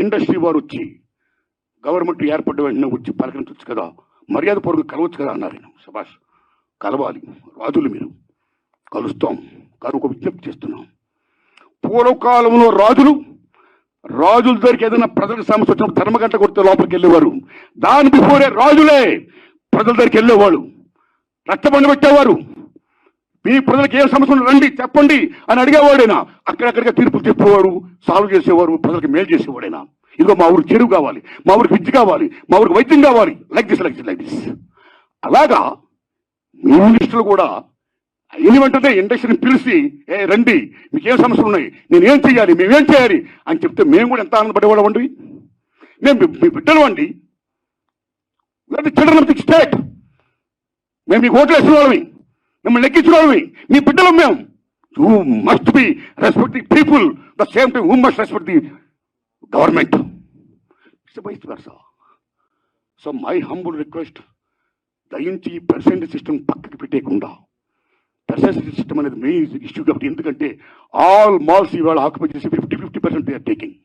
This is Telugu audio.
ఇండస్ట్రీ వారు వచ్చి గవర్నమెంట్ ఏర్పడ్డ వెంటనే వచ్చి పలకరించవచ్చు కదా, మర్యాద పూర్వక కలవచ్చు కదా అన్నారు. శభాష్, కలవాలి రాజులు, మీరు కలుస్తాం కానీ ఒక విజ్ఞప్తి చేస్తున్నాం. పూర్వకాలంలో రాజుల దగ్గరికి ఏదైనా ప్రజలకు సమస్య వచ్చినప్పుడు ధర్మగంట కొడితే లోపలికి వెళ్ళేవారు. దాని బిఫోరే రాజులే ప్రజల దగ్గరికి వెళ్ళేవాళ్ళు, రచ్చబండి పెట్టేవారు. మీ ప్రజలకు ఏ సమస్య రండి చెప్పండి అని అడిగేవాడైనా అక్కడక్కడిగా తీర్పులు చెప్పేవాడు, సాల్వ్ చేసేవారు, ప్రజలకు మేలు చేసేవాడైనా. ఇదిగో మా ఊరికి చెరువు కావాలి, మా ఊరికి విద్య కావాలి, మా ఊరికి వైద్యం కావాలి, లైక్ దిస్. అలాగా మీ మినిస్టర్లు కూడా అయిన వెంటనే ఇండస్ట్రీని పిలిచి రండి, మీకేం సమస్యలు ఉన్నాయి, నేనేం చేయాలి, మేమేం చేయాలి అని చెప్తే మేము కూడా ఎంత ఆనందపడేవాళ్ళం అండి. మేము మీ బిడ్డలు అండి, చిల్డ్రన్ ఆఫ్ ది స్టేట్. మేము మీకు ఓట్లు వేసిన వాళ్ళమి, మిమ్మల్ని లెక్కించిన వాళ్ళమి, మీ బిడ్డలు మేము. You must be respect the people the same time you must respect the government. It's vice versa. So my humble request, దయించి పర్సెంటేజ్ సిస్టమ్ పక్కకి పెట్టేయకుండా, పర్సెంటేజ్ సిస్టమ్ అనేది మెయిన్ ఇష్యూ కాబట్టి. ఎందుకంటే ఆల్ మాల్స్ ఇవాళ ఆక్యుపై చేసి 50% దే ఆర్ టేకింగ్.